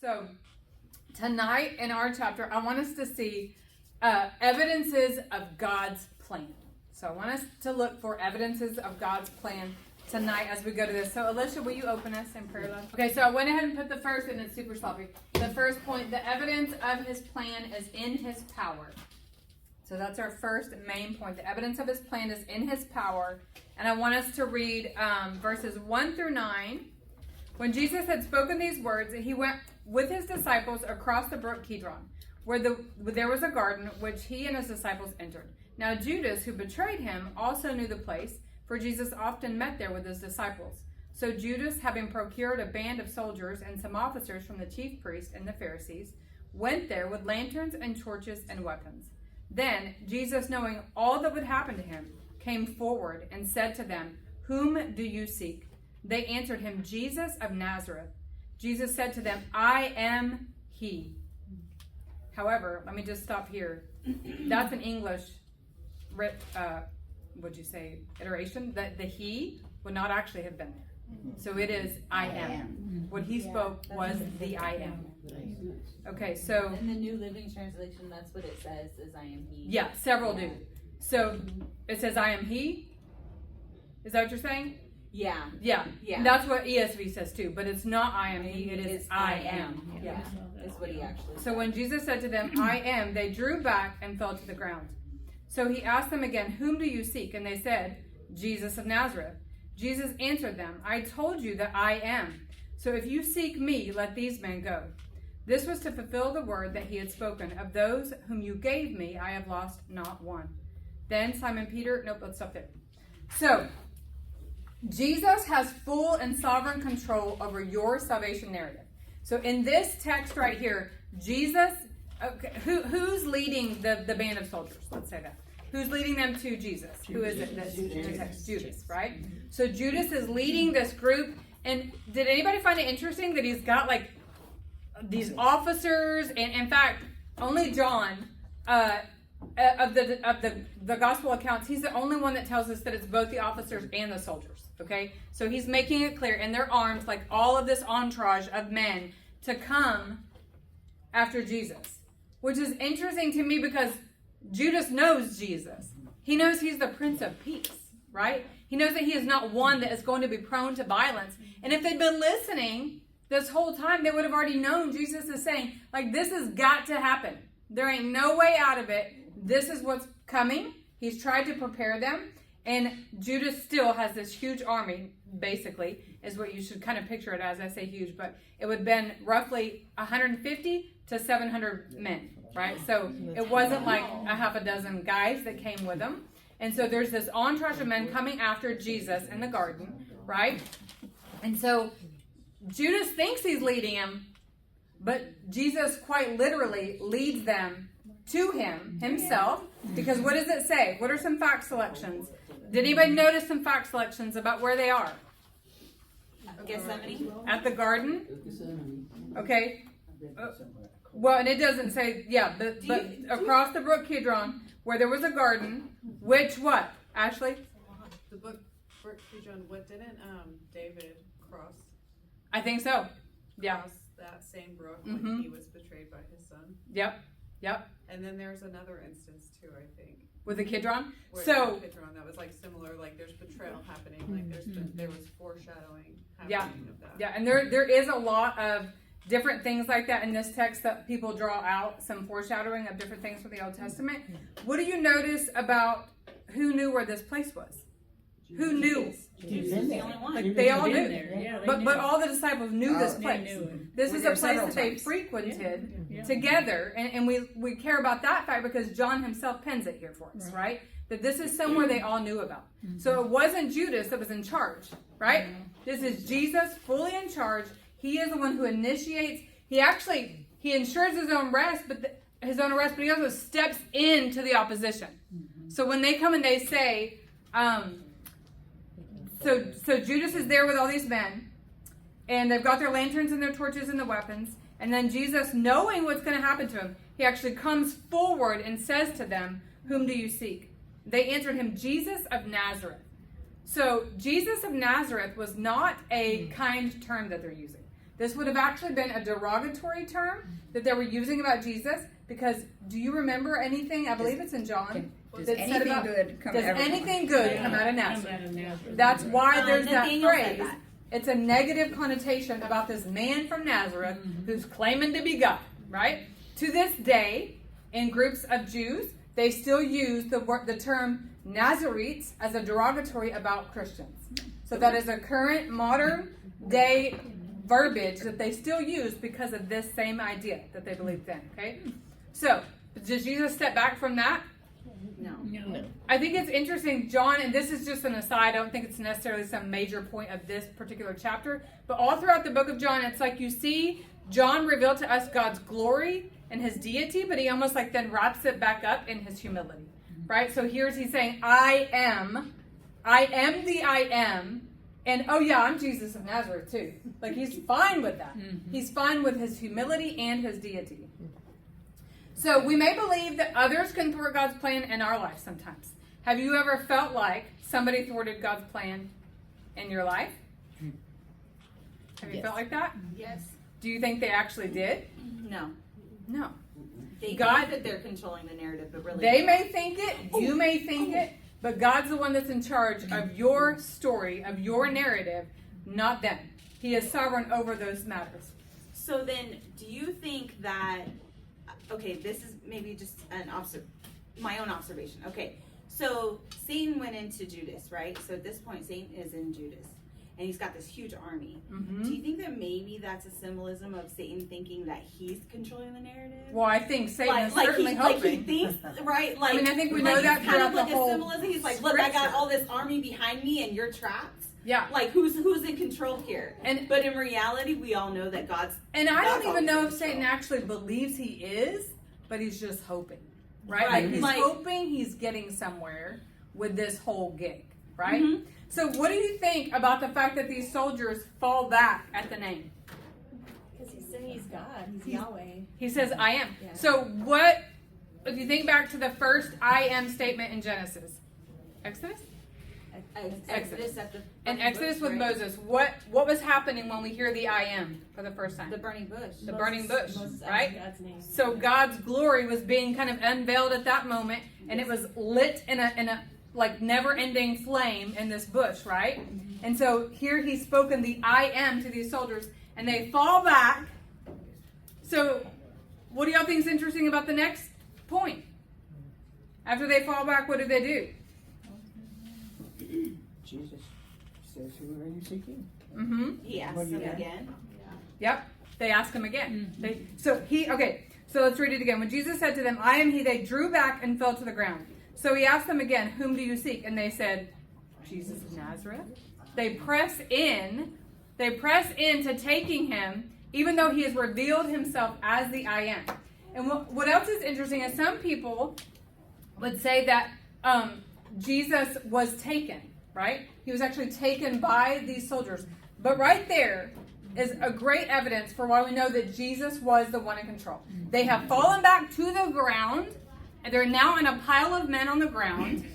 So tonight in our chapter, I want us to see evidences of God's plan. So I want us to look for evidences of God's plan tonight as we go to this. So Alicia, will you open us in prayer, love? Okay, so I went ahead and put the first, and it's super sloppy. The first point, the evidence of his plan is in his power. So that's our first main point. The evidence of his plan is in his power. And I want us to read verses 1 through 9. When Jesus had spoken these words, he went with his disciples across the brook Kidron, where there was a garden which he and his disciples entered. Now Judas, who betrayed him, also knew the place, for Jesus often met there with his disciples. So Judas, having procured a band of soldiers and some officers from the chief priests and the Pharisees, went there with lanterns and torches and weapons. Then Jesus, knowing all that would happen to him, came forward and said to them, "Whom do you seek?" They answered him, "Jesus of Nazareth." Jesus said to them, "I am he." However, let me just stop here. That's an English, would you say, iteration? That the he would not actually have been there. So it is I am. What he spoke was the I am. Okay, so in the New Living Translation, that's what it says, is I am he. Yeah, several do. So it says I am he. Is that what you're saying? Yeah. Yeah. That's what ESV says too, but it's not I am he, it is I am. Yeah. That's what he actually said. So when Jesus said to them, "I am," they drew back and fell to the ground. So he asked them again, "Whom do you seek?" And they said, "Jesus of Nazareth." Jesus answered them, "I told you that I am. So if you seek me, let these men go." This was to fulfill the word that he had spoken. "Of those whom you gave me, I have lost not one." Then Simon Peter, let's stop there. So Jesus has full and sovereign control over your salvation narrative. So in this text right here, Jesus, okay, who's leading the band of soldiers? Let's say that. Who's leading them to Jesus? Who is it? That's Judas, right? So Judas is leading this group. And did anybody find it interesting that he's got like these officers? And in fact, only John, of the gospel accounts, he's the only one that tells us that it's both the officers and the soldiers. Okay, so he's making it clear in their arms, like all of this entourage of men to come after Jesus, which is interesting to me because Judas knows Jesus. He knows he's the Prince of Peace, right? He knows that he is not one that is going to be prone to violence. And if they'd been listening this whole time, they would have already known Jesus is saying, like, this has got to happen. There ain't no way out of it. This is what's coming. He's tried to prepare them. And Judas still has this huge army, basically, is what you should kind of picture it as. I say huge, but it would have been roughly 150 to 700 men, right? So it wasn't like a half a dozen guys that came with him. And so there's this entourage of men coming after Jesus in the garden, right? And so Judas thinks he's leading him, but Jesus quite literally leads them to him himself. Because what does it say? What are some fact selections? Did anybody notice some fact selections about where they are? Gethsemane. At the garden? Okay. Well, and it doesn't say, but across the brook Kidron, where there was a garden, which what? Ashley? The brook Kidron, what didn't David cross? I think so. Yeah. Cross that same brook when he was betrayed by his son. Yep. And then there's another instance too, I think. With the Kidron? So Kidron, that was like similar, like there's betrayal happening, like there was foreshadowing happening of that. Yeah, and there is a lot of different things like that in this text that people draw out, some foreshadowing of different things from the Old Testament. What do you notice about who knew where this place was? Who knew? Jesus, the only one. Like they all knew. Yeah, but all the disciples knew this place. This is a place that they times. frequented together. And we care about that fact because John himself pens it here for us, right? That this is somewhere they all knew about. So it wasn't Judas that was in charge, right? This is Jesus fully in charge. He is the one who initiates. He ensures his own arrest, but he also steps into the opposition. So when they come and they say, so Judas is there with all these men, and they've got their lanterns and their torches and the weapons, and then Jesus, knowing what's going to happen to him, he actually comes forward and says to them, "Whom do you seek?" They answered him, "Jesus of Nazareth." So Jesus of Nazareth was not a kind term that they're using. This would have actually been a derogatory term that they were using about Jesus, because do you remember anything? I believe it's in John. Does that said anything about, good come does ever anything good come out of Nazareth? That's why there's that Nathaniel said phrase. that. It's a negative connotation about this man from Nazareth who's claiming to be God, right? To this day, in groups of Jews, they still use the term Nazarenes as a derogatory about Christians. So that is a current modern day verbiage that they still use because of this same idea that they believed then. Okay, so does Jesus step back from that? No. I think it's interesting, John, and this is just an aside, I don't think it's necessarily some major point of this particular chapter, but all throughout the book of John, it's like you see John reveal to us God's glory and his deity, but he almost like then wraps it back up in his humility, right? So here's he's saying, I am the I am, and oh yeah, I'm Jesus of Nazareth too. Like he's fine with that. He's fine with his humility and his deity. So we may believe that others can thwart God's plan in our life sometimes. Have you ever felt like somebody thwarted God's plan in your life? Have you felt like that? Yes. Do you think they actually did? No. No. They God- think that they're controlling the narrative, but really They may think it, you may think it, but God's the one that's in charge of your story, of your narrative, not them. He is sovereign over those matters. So then, do you think that? Okay, this is maybe just my own observation. Okay, so Satan went into Judas, right? So at this point, Satan is in Judas, and he's got this huge army. Mm-hmm. Do you think that maybe that's a symbolism of Satan thinking that he's controlling the narrative? Well, I think Satan is certainly like hoping. he thinks, right? Like, I mean, I think we like know that it's kind throughout of like the a whole symbolism. He's like, look, I got scripture. all this army behind me, and you're trapped. Yeah. Like, who's in control here? But in reality, we all know that God's. And I don't God's even know if always in Satan control. actually believes he is, but he's just hoping, right? Right, Like he's like- hoping he's getting somewhere with this whole gig, right? Mhm. So what do you think about the fact that these soldiers fall back at the name? Because he's saying he's God. He's Yahweh. He says, I am. Yeah. So what, if you think back to the first I am statement in Genesis, Exodus? Exodus at the In burning Exodus bush, with right? Moses, what was happening when we hear the I am for the first time? The burning bush. The burning bush, Moses asked right? God's name. So God's glory was being kind of unveiled at that moment, and it was lit in a like never-ending flame in this bush, right? And so here he's spoken the I am to these soldiers, and they fall back. So what do y'all think is interesting about the next point? After they fall back, what do they do? Jesus says, who are you seeking? Mm-hmm. He asks Well, him yeah. again. Yep. They ask him again. So let's read it again. When Jesus said to them, I am he, they drew back and fell to the ground. So he asked them again, whom do you seek? And they said, Jesus of Nazareth. They press in to taking him, even though he has revealed himself as the I am. And what else is interesting is some people would say that Jesus was taken, right? He was actually taken by these soldiers. But right there is a great evidence for why we know that Jesus was the one in control. They have fallen back to the ground, and they're now in a pile of men on the ground.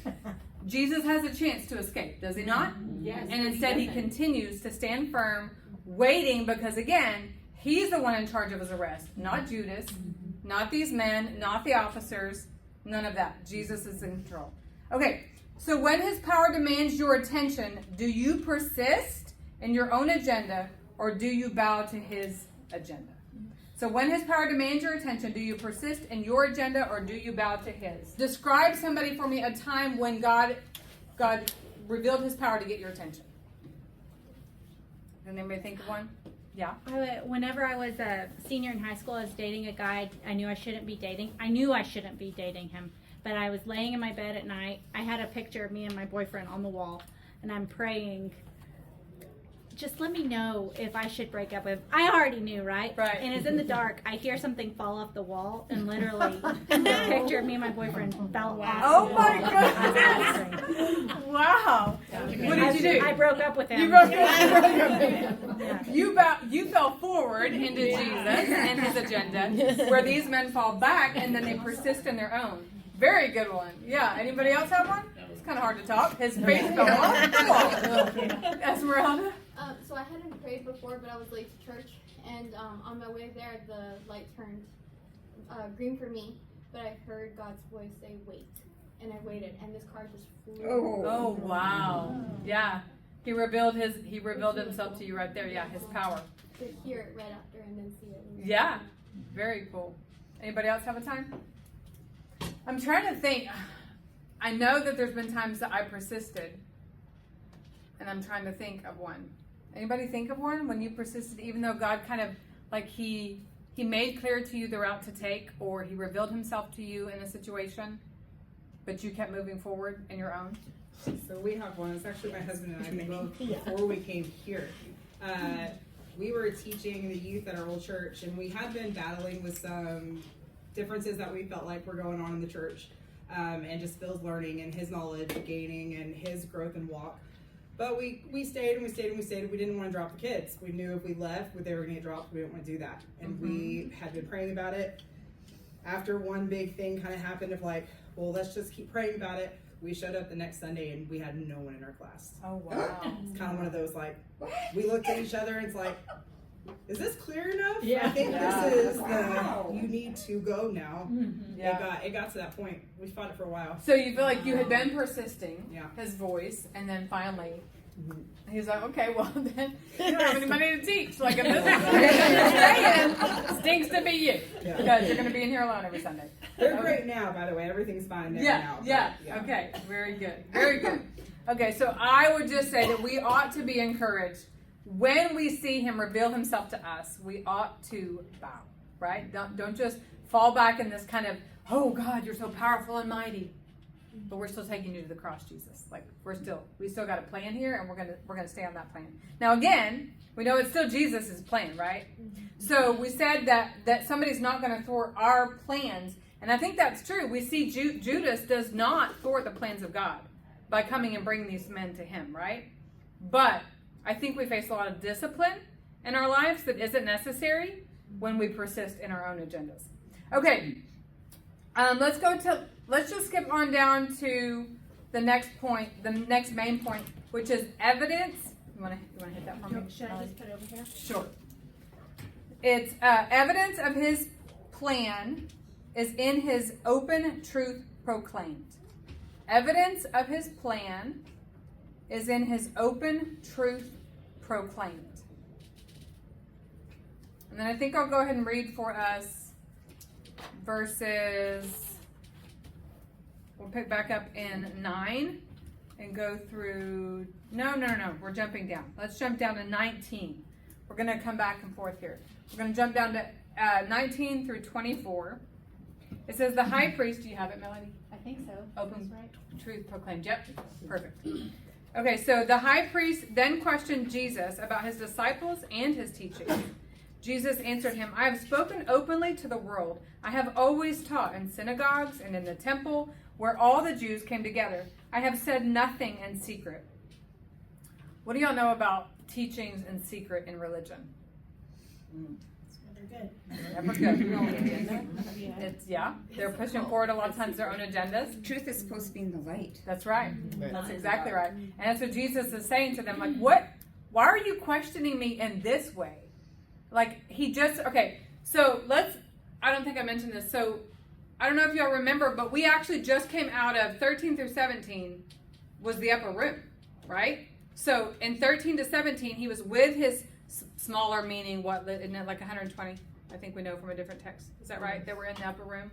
Jesus has a chance to escape, does he not? Yes. And instead he continues to stand firm, waiting, because again, he's the one in charge of his arrest, not Judas, not these men, not the officers, none of that. Jesus is in control. Okay, so when his power demands your attention, do you persist in your own agenda, or do you bow to his agenda? So when his power demands your attention, do you persist in your agenda, or do you bow to his? Describe somebody for me, a time when God revealed his power to get your attention. Can anybody think of one? Yeah. Whenever I was a senior in high school, I was dating a guy I knew I shouldn't be dating. I knew I shouldn't be dating him, but I was laying in my bed at night. I had a picture of me and my boyfriend on the wall, and I'm praying, just let me know if I should break up with him. I already knew, right? Right. And it's in the dark. I hear something fall off the wall, and literally the picture of me and my boyfriend fell off. Oh my goodness! Wow. What did you do? I broke up with him. You broke up. Yeah. You fell forward into Jesus and his agenda, where these men fall back and then they persist in their own. Very good one. Yeah. Anybody else have one? It's kind of hard to talk. His face fell off. Come on. Esmeralda. So I hadn't prayed before, but I was late to church, and on my way there, the light turned green for me, but I heard God's voice say, "Wait," and I waited, and this car just flew. Oh wow. Yeah. He revealed himself to you right there. Yeah, his power. To hear it right after and then see it. Yeah. Very cool. Anybody else have a time? I'm trying to think. I know that there's been times that I persisted, and I'm trying to think of one. Anybody think of one when you persisted, even though God kind of like he made clear to you the route to take, or he revealed himself to you in a situation, but you kept moving forward in your own? So we have one. It's actually my husband and I both before we came here. We were teaching the youth at our old church, and we had been battling with some differences that we felt like were going on in the church, and just Phil's learning and his knowledge gaining and his growth and walk. But we stayed and we stayed and we stayed. We didn't want to drop the kids. We knew if we left, they were going to get dropped. We didn't want to do that. And we had been praying about it. After one big thing kind of happened of like, well, let's just keep praying about it. We showed up the next Sunday and we had no one in our class. Oh, wow. It's kind of one of those like, we looked at each other and it's like, is this clear enough? Yeah. I think this is you need to go now. Yeah. It got to that point. We fought it for a while. So you feel like you had been persisting, Yeah. his voice, and then finally he's like, okay, well then you don't have any money to teach. Like if this is staying, stinks to be you. Yeah. Because you're going to be in here alone every Sunday. They're great now, by the way. Everything's fine there now. Yeah. But, Okay. Very good. Very good. Okay, so I would just say that we ought to be encouraged when we see him reveal himself to us. We ought to bow, right? Don't just fall back in this kind of, oh God, you're so powerful and mighty, but we're still taking you to the cross, Jesus. Like we still got a plan here, and we're gonna stay on that plan. Now again, we know it's still Jesus' plan, right? So we said that somebody's not going to thwart our plans, and I think that's true. We see Judas does not thwart the plans of God by coming and bringing these men to him, right? But I think we face a lot of discipline in our lives that isn't necessary when we persist in our own agendas. Okay, let's just skip on down to the next point, the next main point, which is evidence. You want to hit that for me? Should I just put it over here? Sure. It's evidence of his plan is in his open truth proclaimed. Evidence of his plan is in his open truth proclaimed. And then I think I'll go ahead and read for us verses, we'll pick back up in 9 and go through, no, we're jumping down. Let's jump down to 19. We're going to come back and forth here. We're going to jump down to 19 through 24. It says the high priest, do you have it, Melody? I think so. Open That's right. truth proclaimed. Yep, perfect. Okay, so the high priest then questioned Jesus about his disciples and his teaching. Jesus answered him, I have spoken openly to the world. I have always taught in synagogues and in the temple where all the Jews came together. I have said nothing in secret. What do y'all know about teachings in secret in religion? They're good. Never good. They're pushing forward a lot of times their own agendas. Truth is supposed to be in the light. That's right. That's exactly right. And that's what Jesus is saying to them. Like, why are you questioning me in this way? Like, so I don't think I mentioned this. So I don't know if y'all remember, but we actually just came out of 13 through 17 was the upper room, right? So in 13 to 17, he was with his smaller, meaning isn't it like 120? I think we know from a different text. Is that right? That were in the upper room.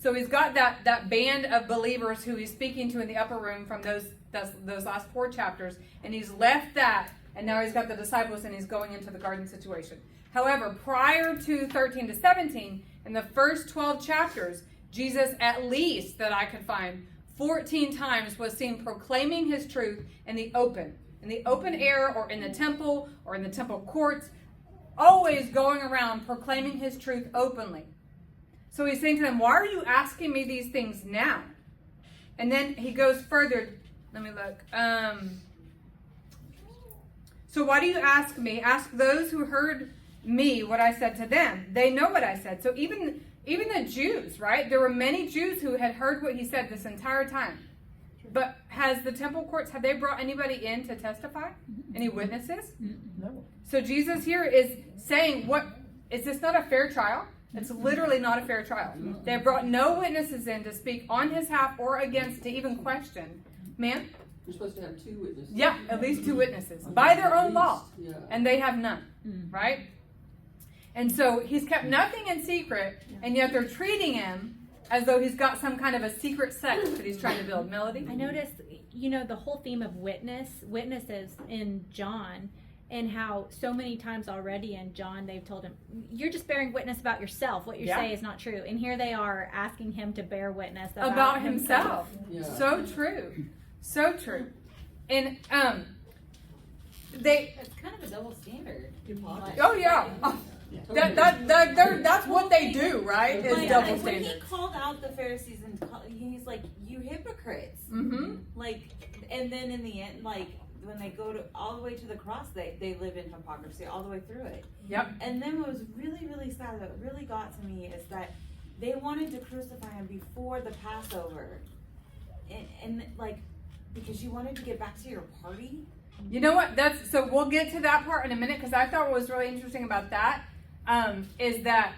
So he's got that band of believers who he's speaking to in the upper room from those last 4 chapters, and he's left that, and now he's got the disciples, and he's going into the garden situation. However, prior to 13 to 17, in the first 12 chapters, Jesus, at least that I could find, 14 times was seen proclaiming his truth in the open air, or in the temple, or in the temple courts, always going around proclaiming his truth openly. So he's saying to them, why are you asking me these things now? And then he goes further. Let me look. So why do you ask me? Ask those who heard me what I said to them. They know what I said. So even the Jews, right? There were many Jews who had heard what he said this entire time. But has the temple courts, have they brought anybody in to testify? Any witnesses? No. So Jesus here is saying, what, is this not a fair trial? It's literally not a fair trial. They have brought no witnesses in to speak on his behalf or against, to even question. Ma'am? You're supposed to have 2 witnesses. Yeah, at least 2 witnesses. By their own law. Yeah. And they have none. Right? And so he's kept nothing in secret, and yet they're treating him as though he's got some kind of a secret sect that he's trying to build. Melody? I noticed, the whole theme of witnesses in John, and how so many times already in John they've told him, you're just bearing witness about yourself. What you say is not true. And here they are asking him to bear witness About himself. Yeah. So true. So true. And It's kind of a double standard. oh yeah. That's what they do, right? Is Like, double when standards. he called out the Pharisees and he's like, "You hypocrites!" Mm-hmm. Like, and then in the end, like when they go to all the way to the cross, they live in hypocrisy all the way through it. Yep. And then what was really, really sad, that really got to me, is that they wanted to crucify him before the Passover, and like, because you wanted to get back to your party. You know what? So we'll get to that part in a minute, because I thought what was really interesting about that is that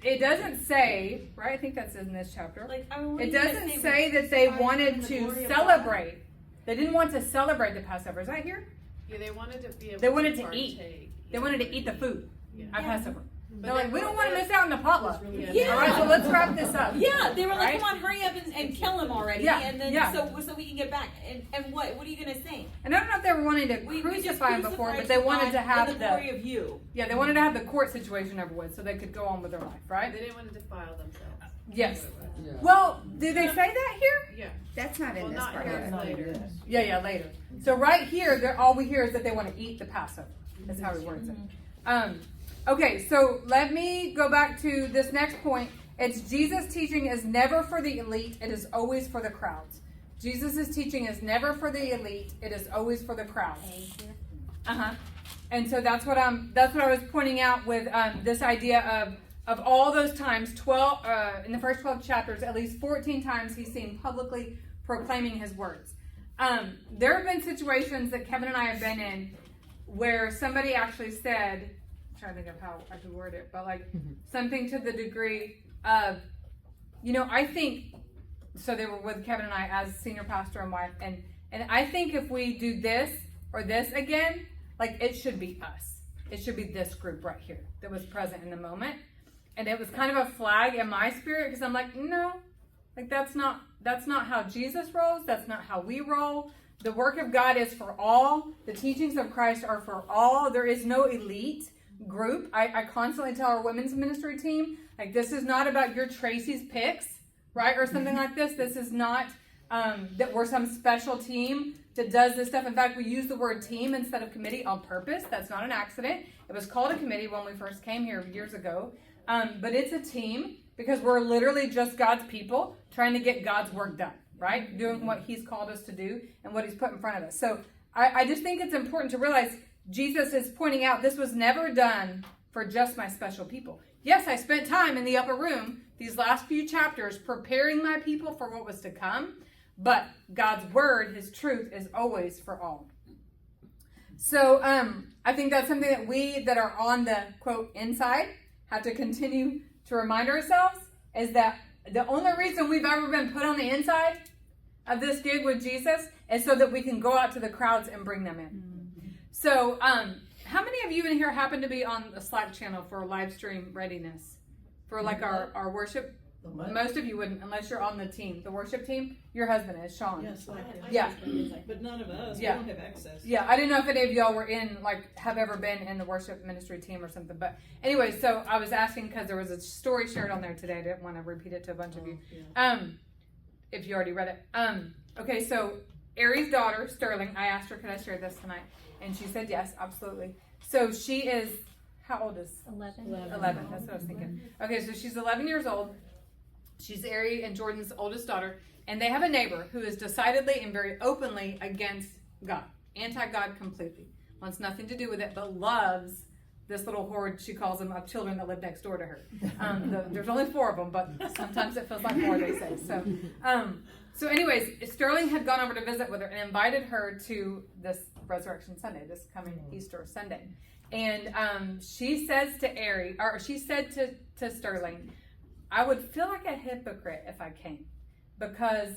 it doesn't say, right? I think that's in this chapter. Like, I mean, what It do you guys doesn't say say we're that they crucifying wanted in the to glory of God? celebrate. They didn't want to celebrate the Passover. Is that here? Yeah, they wanted to be able They wanted to partake. eat. They wanted to eat the food at Yeah. Passover. But They're like, they we don't were- want to miss out on the potluck. Yeah. All right, so let's wrap this up. Yeah, they were like, Right? "Come on, hurry up and kill him already." Yeah, And then yeah. so we can get back. And what are you gonna say? And I don't know if they were wanting to We just crucify him before, crucified but they wanted God to have in the glory of you. yeah, they wanted to have the court situation over with so they could go on with their life, right? They didn't want to defile themselves. Yes. Yeah. Well, do they say that here? Yeah. That's not in Well, this not part. here, yet. it's later. Yeah, later. So right here, all we hear is that they want to eat the Passover. That's how he words it. Okay, so let me go back to this next point. It's Jesus' teaching is never for the elite. It is always for the crowds. Jesus' teaching is never for the elite. It is always for the crowd. And so that's what I was pointing out with this idea of all those times, 12 in the first 12 chapters, at least 14 times he's seen publicly proclaiming his words. There have been situations that Kevin and I have been in where somebody actually said, I'm trying to think of how I could word it, but like something to the degree of, I think, so they were with Kevin and I as senior pastor and wife, and I think if we do this or this again, like it should be us. It should be this group right here that was present in the moment. And it was kind of a flag in my spirit, because I'm like, no, like that's not how Jesus rolls. That's not how we roll. The work of God is for all. The teachings of Christ are for all. There is no elite group. I constantly tell our women's ministry team, like, this is not about your Tracy's picks, right? Or something like this. This is not that we're some special team that does this stuff. In fact, we use the word team instead of committee on purpose. That's not an accident. It was called a committee when we first came here years ago. But it's a team because we're literally just God's people trying to get God's work done, right? Doing what he's called us to do and what he's put in front of us. So I just think it's important to realize Jesus is pointing out this was never done for just my special people. Yes, I spent time in the upper room these last few chapters preparing my people for what was to come, but God's word, his truth, is always for all. So I think that's something that we that are on the, quote, inside have to continue to remind ourselves, is that the only reason we've ever been put on the inside of this gig with Jesus is so that we can go out to the crowds and bring them in. So how many of you in here happen to be on the Slack channel for live stream readiness for like our worship? Most of you wouldn't, unless you're on the team, the worship team. Your husband is Sean. Yes, Yeah. but none of us. Yeah. We don't have access. Yeah, I didn't know if any of y'all were in, like, have ever been in the worship ministry team or something. But anyway, so I was asking because there was a story shared on there today. I didn't want to repeat it to a bunch of you. If you already read it. Okay, so Ari's daughter, Sterling, I asked her, could I share this tonight? And she said yes, absolutely. So she is, how old is? 11. 11, that's what I was thinking. Okay, so she's 11 years old. She's Ari and Jordan's oldest daughter, and they have a neighbor who is decidedly and very openly against God, anti-God completely, wants nothing to do with it, but loves this little horde, she calls them, of children that live next door to her. There's only 4 of them, but sometimes it feels like more, they say. So anyways, Sterling had gone over to visit with her and invited her to this Resurrection Sunday, this coming Easter Sunday. And she says to she said to Sterling, I would feel like a hypocrite if I came, because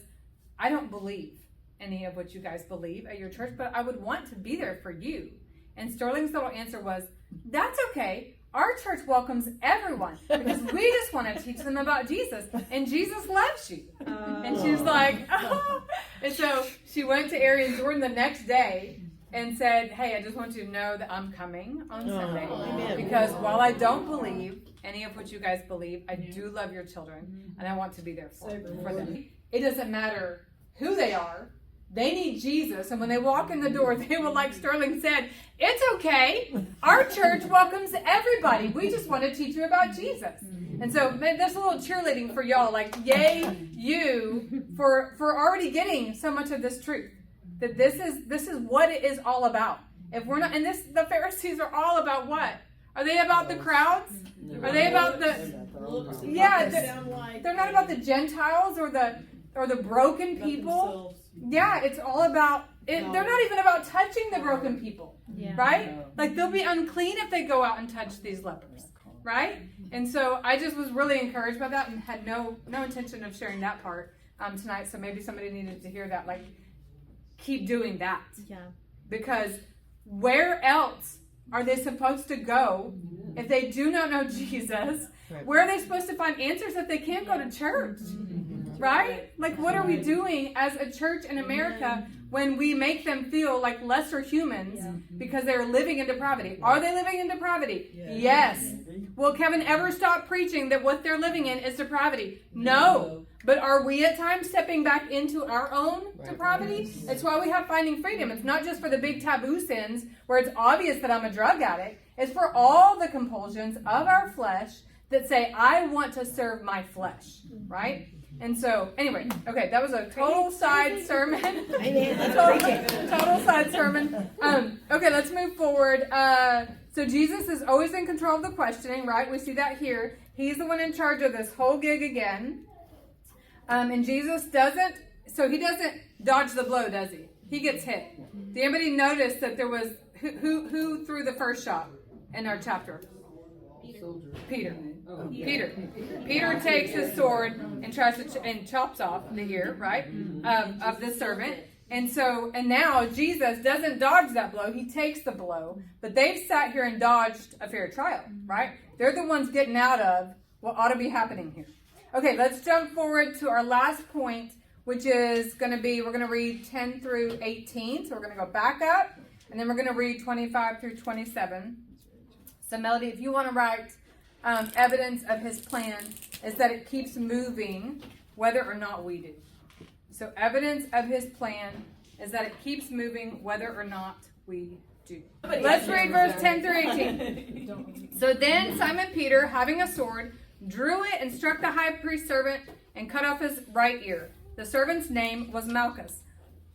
I don't believe any of what you guys believe at your church, but I would want to be there for you. And Sterling's little answer was, that's okay. Our church welcomes everyone because we just want to teach them about Jesus, and Jesus loves you. And she was like, oh. And so she went to Ari and Jordan the next day and said, hey, I just want you to know that I'm coming on Sunday, because while I don't believe any of what you guys believe, I do love your children, and I want to be there for them. It doesn't matter who they are. They need Jesus, and when they walk in the door, they will, like Sterling said, it's okay. Our church welcomes everybody. We just want to teach you about Jesus. And so there's a little cheerleading for y'all, like, yay you for already getting so much of this truth. That this is what it is all about. If we're not, and the Pharisees are all about what? Are they about the crowds? Are they about the? Yeah, they're not about the Gentiles or the broken people. Yeah, it's all about it. They're not even about touching the broken people, right? Like, they'll be unclean if they go out and touch these lepers, right? And so I just was really encouraged by that, and had no intention of sharing that part tonight. So maybe somebody needed to hear that. Like, keep doing that. Yeah. Because where else are they supposed to go if they do not know Jesus? Where are they supposed to find answers if they can't go to church? Right? Like, what are we doing as a church in America when we make them feel like lesser humans because they're living in depravity? Are they living in depravity? Yes. Will Kevin ever stop preaching that what they're living in is depravity? No. But are we at times stepping back into our own depravity? That's why we have Finding Freedom. It's not just for the big taboo sins where it's obvious that I'm a drug addict. It's for all the compulsions of our flesh that say, I want to serve my flesh, right? And so, anyway, okay, that was a total side sermon. Total side sermon. Okay, let's move forward. So Jesus is always in control of the questioning, right? We see that here. He's the one in charge of this whole gig again. And Jesus doesn't dodge the blow, does he? He gets hit. Did anybody notice that there was, who threw the first shot in our chapter? Peter. Peter takes his sword and tries to and chops off the ear, right, of the servant. And now Jesus doesn't dodge that blow. He takes the blow. But they've sat here and dodged a fair trial, right? They're the ones getting out of what ought to be happening here. Okay, let's jump forward to our last point, which is going to be, we're going to read 10 through 18. So we're going to go back up, and then we're going to read 25 through 27. So Melody, if you want to write evidence of his plan is that it keeps moving whether or not we do. So evidence of his plan is that it keeps moving whether or not we do. Let's read verse 10 through 18. So then Simon Peter, having a sword, drew it and struck the high priest's servant and cut off his right ear. The servant's name was Malchus.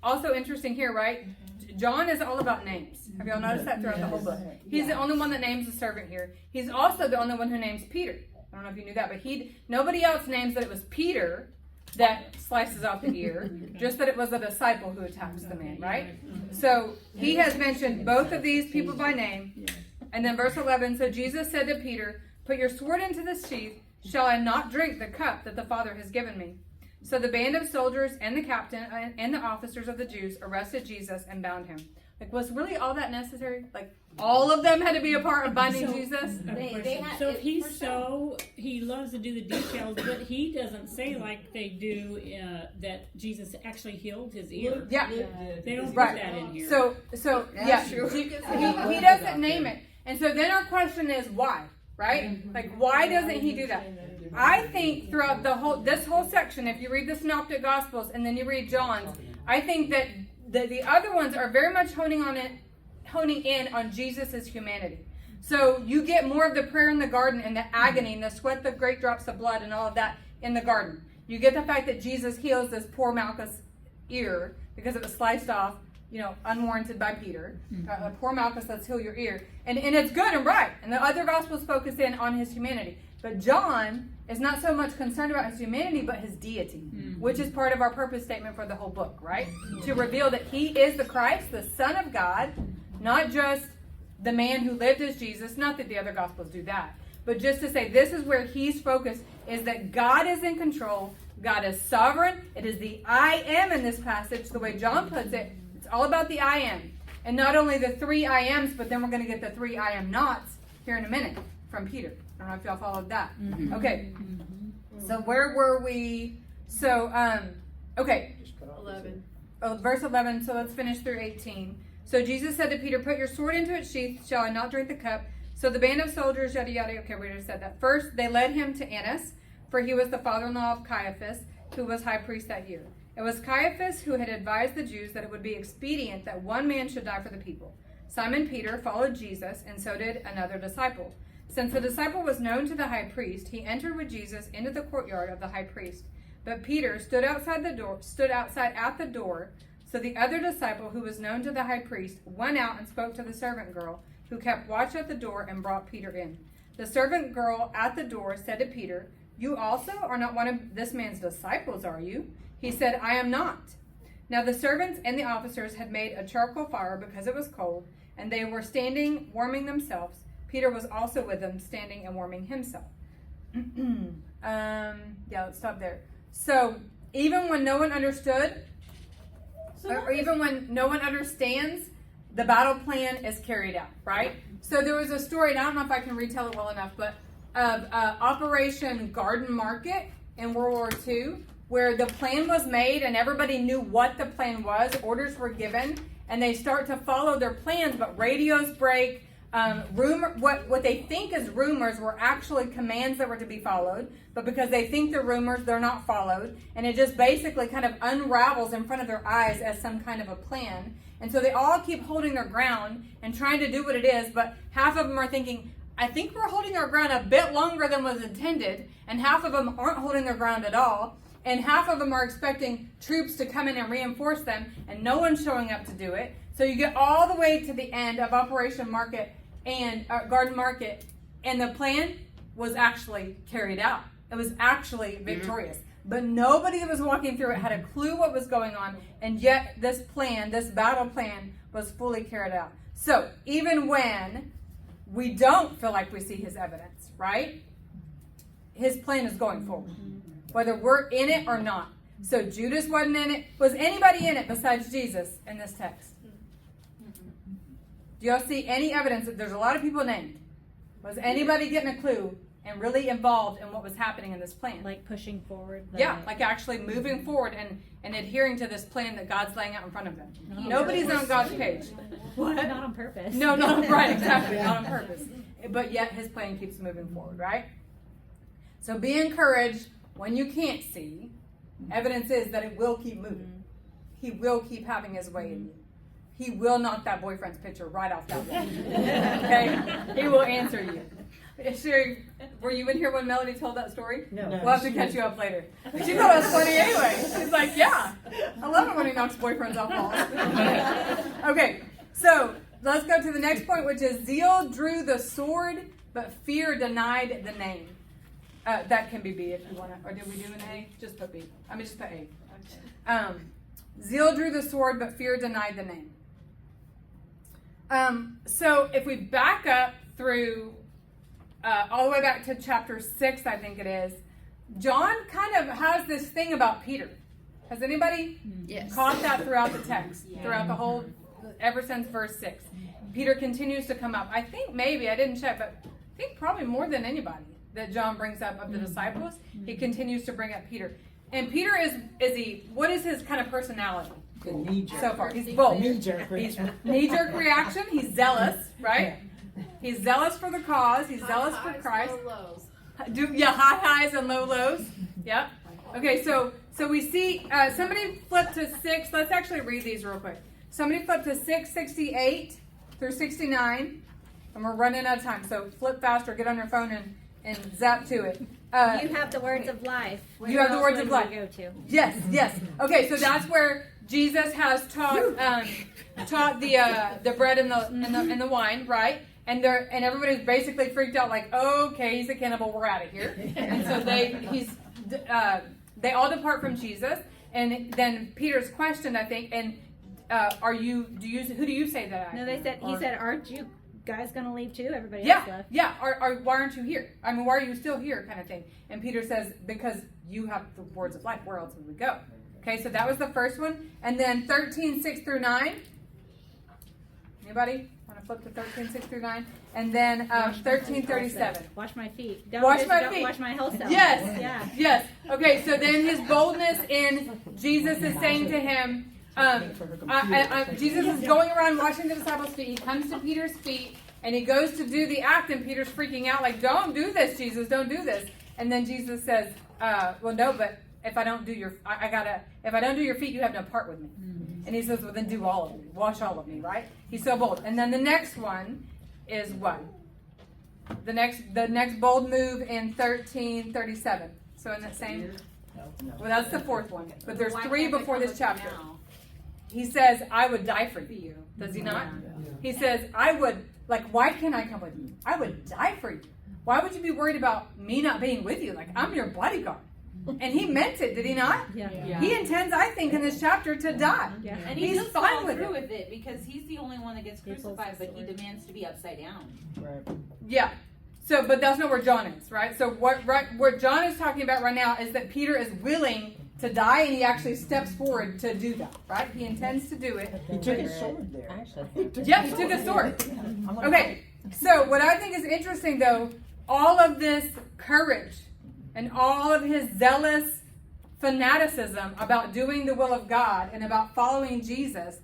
Also interesting here, right? John is all about names. Have y'all noticed that throughout the whole book? He's the only one that names the servant here. He's also the only one who names Peter. I don't know if you knew that, but nobody else names that it was Peter that slices out the ear, just that it was a disciple who attacks the man, right? So he has mentioned both of these people by name. And then verse 11, so Jesus said to Peter, put your sword into the sheath. Shall I not drink the cup that the Father has given me? So the band of soldiers and the captain and the officers of the Jews arrested Jesus and bound him. Like, was really all that necessary? Like, all of them had to be a part of binding Jesus? So if he loves to do the details, but he doesn't say like they do that Jesus actually healed his ear. Yeah. They don't put that in here. So yeah, he doesn't name it. And so then our question is why, right? Like, why doesn't he do that? I think throughout this whole section, if you read the Synoptic Gospels and then you read John's, I think that the other ones are very much honing in on Jesus' humanity. So you get more of the prayer in the garden and the agony and the sweat, the great drops of blood and all of that in the garden. You get the fact that Jesus heals this poor Malchus' ear because it was sliced off. unwarranted by Peter. Poor Malchus, let's heal your ear. And it's good and right. And the other Gospels focus in on his humanity. But John is not so much concerned about his humanity, but his deity, which is part of our purpose statement for the whole book, right? To reveal that he is the Christ, the Son of God, not just the man who lived as Jesus, not that the other Gospels do that, but just to say this is where he's focused, is that God is in control, God is sovereign. It is the I am in this passage, the way John puts it. It's all about the I am. And not only the 3 I ams, but then we're going to get the 3 I am nots here in a minute from Peter. I don't know if y'all followed that. Okay. So where were we? So, okay. 11. Verse 11. So let's finish through 18. So Jesus said to Peter, put your sword into its sheath. Shall I not drink the cup? So the band of soldiers, yada, yada. Okay, we already said that. First, they led him to Annas, for he was the father-in-law of Caiaphas, who was high priest that year. It was Caiaphas who had advised the Jews that it would be expedient that one man should die for the people. Simon Peter followed Jesus, and so did another disciple. Since the disciple was known to the high priest, he entered with Jesus into the courtyard of the high priest. But Peter stood outside at the door. So the other disciple, who was known to the high priest, went out and spoke to the servant girl, who kept watch at the door, and brought Peter in. The servant girl at the door said to Peter, you also are not one of this man's disciples, are you? He said, I am not. Now the servants and the officers had made a charcoal fire because it was cold, and they were standing warming themselves. Peter was also with them, standing and warming himself. Let's stop there. So even when no one understood, or even when no one understands, the battle plan is carried out, right? So there was a story, and I don't know if I can retell it well enough, but of Operation Garden Market in World War II, where the plan was made and everybody knew what the plan was, orders were given, and they start to follow their plans, but radios break. What they think is rumors were actually commands that were to be followed, but because they think they're rumors, they're not followed, and it just basically kind of unravels in front of their eyes as some kind of a plan. And so they all keep holding their ground and trying to do what it is, but half of them are thinking, I think we're holding our ground a bit longer than was intended, and half of them aren't holding their ground at all, and half of them are expecting troops to come in and reinforce them, and no one's showing up to do it. So you get all the way to the end of Operation Market and Garden Market, and the plan was actually carried out. It was actually victorious. But nobody that was walking through it had a clue what was going on, and yet this plan, this battle plan, was fully carried out. So even when we don't feel like we see his evidence, right? His plan is going forward, whether we're in it or not. So Judas wasn't in it. Was anybody in it besides Jesus in this text? Do y'all see any evidence that there's a lot of people named? Was anybody getting a clue and really involved in what was happening in this plan? Like pushing forward. Like actually moving forward and adhering to this plan that God's laying out in front of them. Nobody's on God's page. What? Not on purpose. No, not right, exactly, not on purpose. But yet his plan keeps moving forward, right? So be encouraged when you can't see. Evidence is that it will keep moving. He will keep having his way in you. He will knock that boyfriend's picture right off that wall. Okay? He will answer you. Sherry, were you in here when Melody told that story? No. We'll have to catch you up later. But she thought it was funny anyway. She's like, yeah. I love it when he knocks boyfriends off walls. Okay, so let's go to the next point, which is zeal drew the sword, but fear denied the name. That can be B if you want to. Or did we do an A? Just put B. I mean, just put A. Okay. Zeal drew the sword, but fear denied the name. So if we back up through all the way back to chapter 6, I think it is, John kind of has this thing about Peter. Has anybody caught that throughout the text? Yeah. Throughout the whole, ever since verse 6. Peter continues to come up. I think maybe, I didn't check, but I think probably more than anybody that John brings up of the disciples, he continues to bring up Peter. And Peter what is his kind of personality? So far, he's both. Knee-jerk reaction. He's zealous, right? He's zealous for the cause. He's zealous for Christ. Low lows. High highs and low lows. Yeah. Okay, so we see somebody flip to 6. Let's actually read these real quick. Somebody flip to 6:68 through 69, and we're running out of time. So flip fast or get on your phone and zap to it. You have the words of life. You have the words of life. Go to. Yes. Okay, so that's where Jesus has taught the bread and the wine, right? And everybody's basically freaked out, like, okay, he's a cannibal, we're out of here. And so they all depart from Jesus, and then Peter's questioned, I think, and who do you say that I am? No, he said, aren't you guys gonna leave too? Everybody else left. Yeah. Why aren't you here? I mean, why are you still here, kind of thing? And Peter says, because you have the words of life. Where else would we go? Okay, so that was the first one. And then 13:6-9. Anybody want to flip to 13:6-9? And then 13:37. Wash my feet. Wash my don't feet. Wash my health cells. Yes. Yeah. Yes. Okay, so then his boldness in Jesus is saying to him, Jesus is going around washing the disciples' feet. He comes to Peter's feet and he goes to do the act, and Peter's freaking out, like, don't do this, Jesus, don't do this. And then Jesus says, well, no, but if I don't do your feet, you have no part with me. Mm-hmm. And he says, well, then do all of me. Wash all of me, right? He's so bold. And then the next one is what? The next bold move in 13:37. So in that same, well, that's the fourth one. But there's three before this chapter. He says, I would die for you. Does he not? He says, why can't I come with you? I would die for you. Why would you be worried about me not being with you? Like, I'm your bodyguard. And he meant it, did he not? Yeah. He intends, I think, in this chapter to die. Yeah. And he's fine with it because he's the only one that gets crucified, but he demands to be upside down. Right. Yeah. So, but that's not where John is, right? So where John is talking about right now is that Peter is willing to die, and he actually steps forward to do that, right? He intends to do it. He took his sword there. He took a sword. Okay, so what I think is interesting, though, all of this courage and all of his zealous fanaticism about doing the will of God and about following Jesus,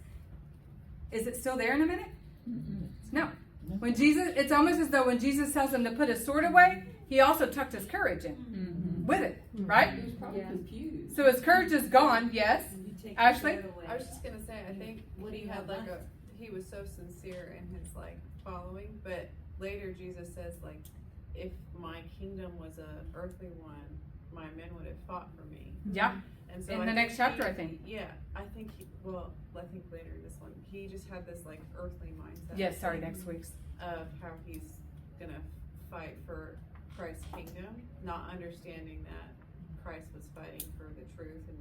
is it still there in a minute? No. When Jesus, it's almost as though when Jesus tells him to put his sword away, he also tucked his courage in with it, right? He was probably confused. So his courage is gone, yes. Ashley? I was just gonna say, I think he had he was so sincere in his following, but later Jesus says if my kingdom was a earthly one, my men would have fought for me. Yeah. And so in the next chapter, I think. Yeah, I think later in this one, he just had this earthly mindset. Yes, sorry, next week's. Of how he's gonna fight for Christ's kingdom, not understanding that Christ was fighting for the truth and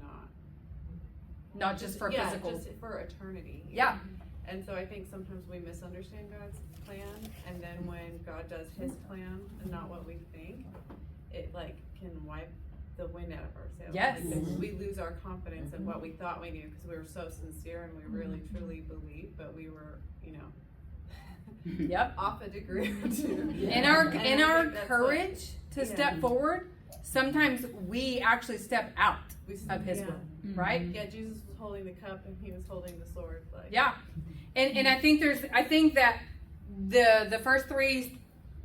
not just for physical. just for eternity. Yeah. And so I think sometimes we misunderstand God's plan, and then when God does His plan and not what we think, it can wipe the wind out of our sails. Yes. We lose our confidence in what we thought we knew because we were so sincere and we really truly believed, but we were, Yep. off a degree or two. In our courage to step forward, sometimes we actually step out of His will, right? Yeah, Jesus was holding the cup and He was holding the sword. Yeah, and I think that the first three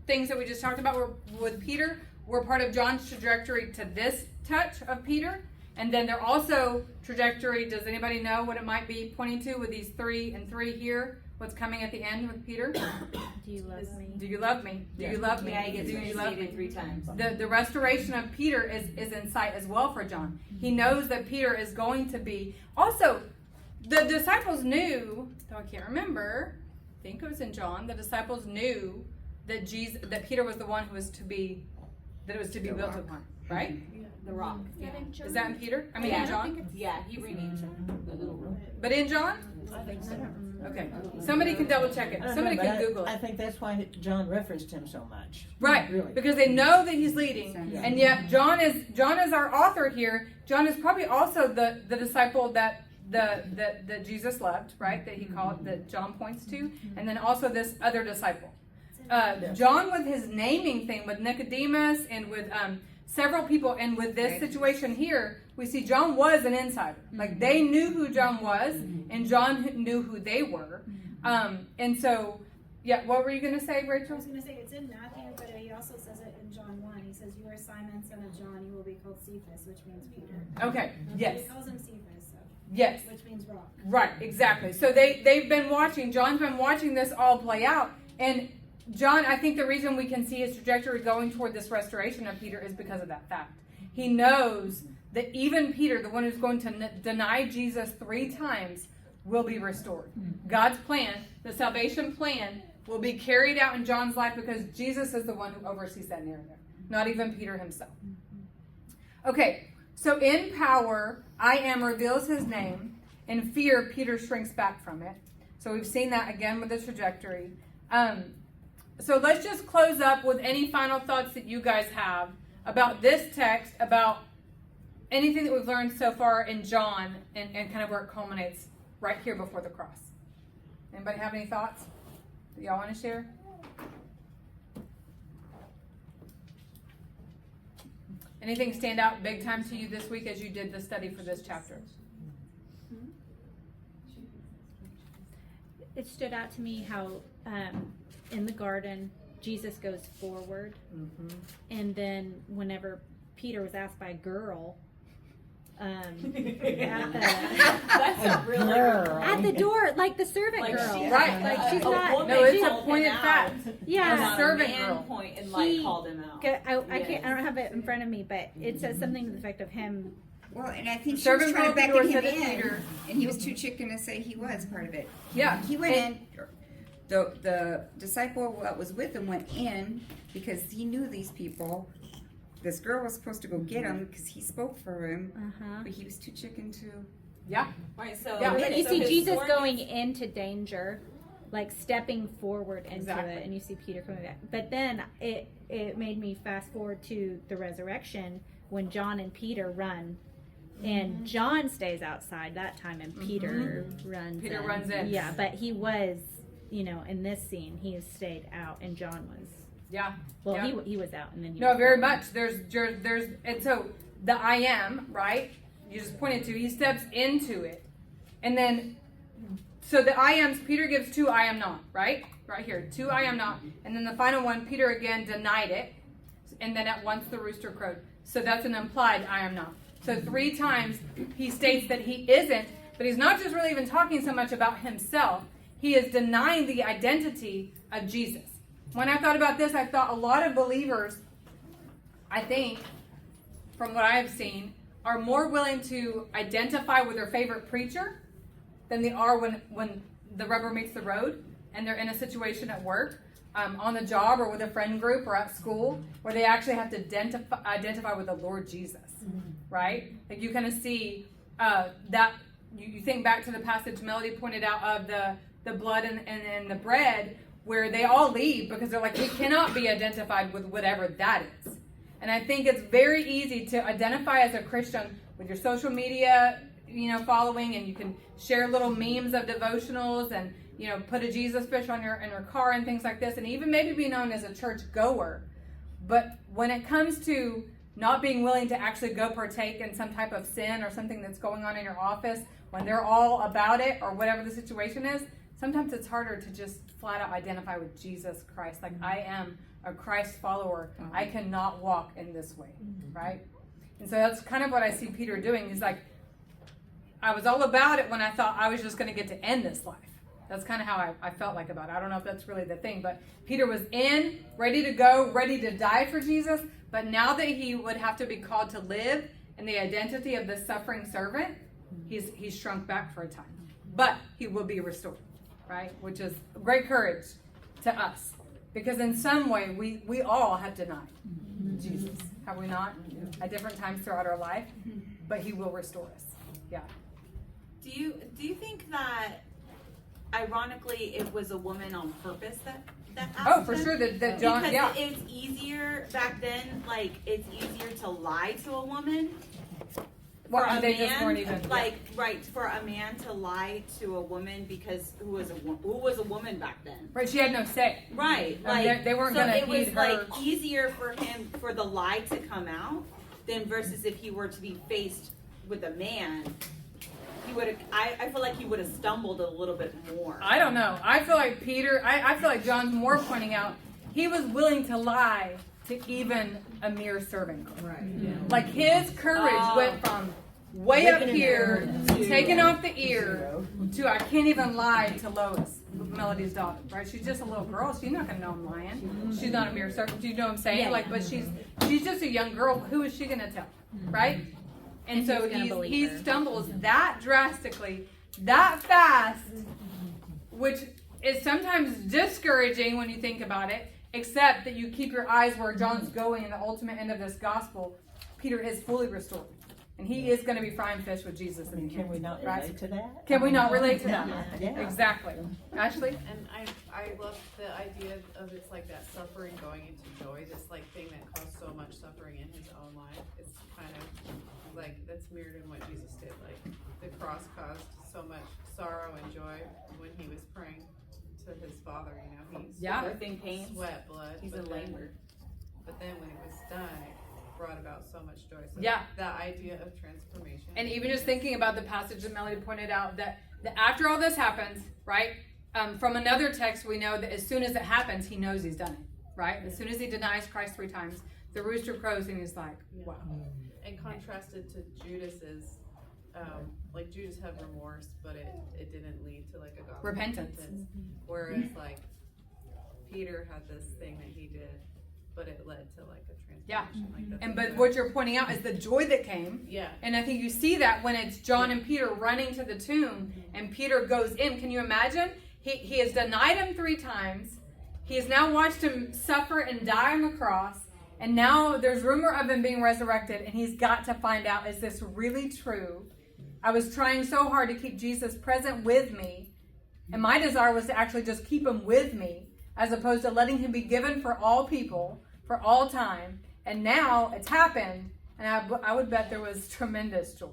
things that we just talked about were with Peter were part of John's trajectory to this touch of Peter, and then they're also trajectory. Does anybody know what it might be pointing to with these 3 and 3 here? What's coming at the end with Peter? Do you love me? Do you love me? Do you love me? Yeah, he gets Do you love me? 3 times. The restoration of Peter is in sight as well for John. He knows that Peter is going to be. Also, the disciples knew, though I can't remember, I think it was in John, the disciples knew that Peter was the one who was to be, that it was to be built upon, right? The rock. Is that in Peter? I mean, in John? Yeah, he renamed him. The little rock. But in John? I think so. Okay. Somebody can double check it. Somebody can Google I it. think that's why John referenced him so much. Right. Really. Because they know that he's leading. Yeah. And yet John is our author here. John is probably also the disciple that Jesus loved, right? That he called, that John points to. And then also this other disciple. John, with his naming thing, with Nicodemus and with several people, and with this situation here, we see John was an insider. Like, they knew who John was, and John knew who they were. And so, yeah, what were you going to say, I Rachel? was going to say, it's in Matthew, but he also says it in John 1. He says, you are Simon, son of John, you will be called Cephas, which means Peter. Okay, yes. He calls him Cephas, so, Yes. which means rock. Right, exactly. So they've been watching, John's been watching this all play out, and John, I think the reason we can see his trajectory going toward this restoration of Peter is because of that fact. He knows that even Peter, the one who's going to deny Jesus 3 times, will be restored. God's plan, the salvation plan, will be carried out in John's life because Jesus is the one who oversees that narrative, not even Peter himself. Okay, so in power, I am reveals his name. In fear, Peter shrinks back from it. So we've seen that again with the trajectory. So let's just close up with any final thoughts that you guys have about this text, about anything that we've learned so far in John, and kind of where it culminates right here before the cross. Anybody have any thoughts that y'all want to share? Anything stand out big time to you this week as you did the study for this chapter? It stood out to me how in the garden Jesus goes forward, and then whenever Peter was asked by a girl at the door, like the servant Like girl, she- Right. Like she's a not. woman No, it's a called pointed him fact. out. Yeah. A servant man girl. point and like He- called him out. I can't. I don't have it in front of me, but it says something to the effect of him. Well, and I think she was Servant trying to girl at the door beckon him said it, in, Peter. and he was too chicken to say he was part of it. Yeah. He went in. The disciple that was with him went in because he knew these people. This girl was supposed to go get him because he spoke for him, but he was too chicken to. Yeah. Right, so Yeah. But you so see his Jesus sword going gets- into danger, like stepping forward into Exactly. it, and you see Peter coming back. But then it made me fast forward to the resurrection when John and Peter run, and John stays outside that time, and Peter runs. Peter runs in. Yeah, but he was, in this scene, he has stayed out, and John was. Yeah. Well, Yeah. he was out, and then No, very much. There's, and so the I am, right? You just pointed to, he steps into it. And then, so the I ams, Peter gives 2 I am not, right? Right here, 2 I am not. And then the final one, Peter again denied it. And then at once the rooster crowed. So that's an implied I am not. So 3 times he states that he isn't, but he's not just really even talking so much about himself. He is denying the identity of Jesus. When I thought about this, I thought a lot of believers, I think, from what I have seen, are more willing to identify with their favorite preacher than they are when the rubber meets the road and they're in a situation at work, on the job, or with a friend group, or at school, where they actually have to identify with the Lord Jesus, right? Like you kind of see that, you think back to the passage Melody pointed out of the blood and the bread, where they all leave because they're like, we cannot be identified with whatever that is. And I think it's very easy to identify as a Christian with your social media, following, and you can share little memes of devotionals and, put a Jesus fish on in your car and things like this, and even maybe be known as a church goer. But when it comes to not being willing to actually go partake in some type of sin or something that's going on in your office, when they're all about it or whatever the situation is, sometimes it's harder to just flat out identify with Jesus Christ. Like, I am a Christ follower. I cannot walk in this way, right? And so that's kind of what I see Peter doing. He's like, I was all about it when I thought I was just going to get to end this life. That's kind of how I felt like about it. I don't know if that's really the thing, but Peter was in, ready to go, ready to die for Jesus. But now that he would have to be called to live in the identity of the suffering servant, he's shrunk back for a time. But he will be restored, right? Which is great courage to us. Because in some way, we all have denied Jesus. Have we not? At different times throughout our life. But he will restore us. Yeah. Do you think that, ironically, it was a woman on purpose that asked Oh, for him? sure. That John, Because yeah. it's easier back then, like, it's easier to lie to a woman. Well, For a they just weren't man, even. like, right, for a man to lie to a woman because who was a woman back then? Right, she had no say. Right, I mean, like they weren't so gonna it was heed like her. easier for the lie to come out than versus if he were to be faced with a man. He would have. I feel like he would have stumbled a little bit more. I don't know. I feel like Peter, I feel like John's more pointing out he was willing to lie to even a mere servant girl. Right. Yeah. Like his courage went from way up here, taking off the ear, to I can't even lie to Lois, Melody's daughter, right? She's just a little girl. She's not going to know I'm lying. She's not a mere servant. Do you know what I'm saying? Yeah. Like, but she's just a young girl. Who is she going to tell, right? And so he's gonna believe he her. stumbles that drastically, that fast, which is sometimes discouraging when you think about it, except that you keep your eyes where John's going in the ultimate end of this gospel. Peter is fully restored. And he is going to be frying fish with Jesus in the Can we not relate to that? Can we not relate to that? Yeah. Exactly. Ashley? And I love the idea of it's like that suffering going into joy, this like thing that caused so much suffering in his own life. It's kind of like that's mirrored in what Jesus did. Like the cross caused so much sorrow and joy when he was praying to his Father. You know, he's Birthing pains. sweat, blood. He's in labor. But then when it was done, it brought about so much joy. So Yeah. that idea of transformation. And even just thinking about the passage that Melody pointed out, that after all this happens, right? From another text, we know that as soon as it happens, he knows he's done it, right? As soon as he denies Christ 3 times, the rooster crows and he's like, wow. And contrasted to Judas's, like Judas had remorse, but it didn't lead to like a godly Repentance. Whereas like Peter had this thing that he did, but it led to like a transformation. Yeah. Like that's And but exactly- what you're pointing out is the joy that came. Yeah. And I think you see that when it's John and Peter running to the tomb and Peter goes in. Can you imagine? He has denied him 3 times. He has now watched him suffer and die on the cross. And now there's rumor of him being resurrected. And he's got to find out, is this really true? I was trying so hard to keep Jesus present with me. And my desire was to actually just keep him with me, as opposed to letting him be given for all people, for all time. And now it's happened, and I would bet there was tremendous joy.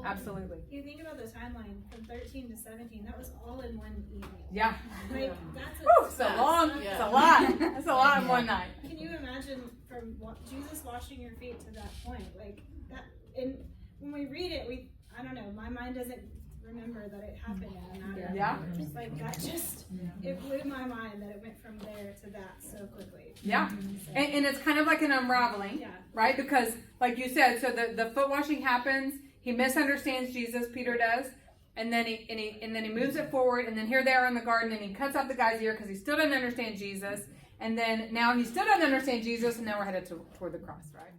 Absolutely. You think about the timeline from 13 to 17, that was all in one evening. Yeah. Like, that's Whew, it's a long, it's a lot. It's a lot in one night. Can you imagine from Jesus washing your feet to that point? Like, that, and when we read it, I don't know, my mind doesn't remember that it happened in a matter of hours. Like, that just, it blew my mind that it went from there to that so quickly. Yeah. And it's kind of like an unraveling, right? Because, like you said, so the foot washing happens. He misunderstands Jesus, Peter does, and then he moves it forward, and then here they are in the garden, and he cuts off the guy's ear because he still doesn't understand Jesus, and then now he still doesn't understand Jesus, and now we're headed toward the cross, right?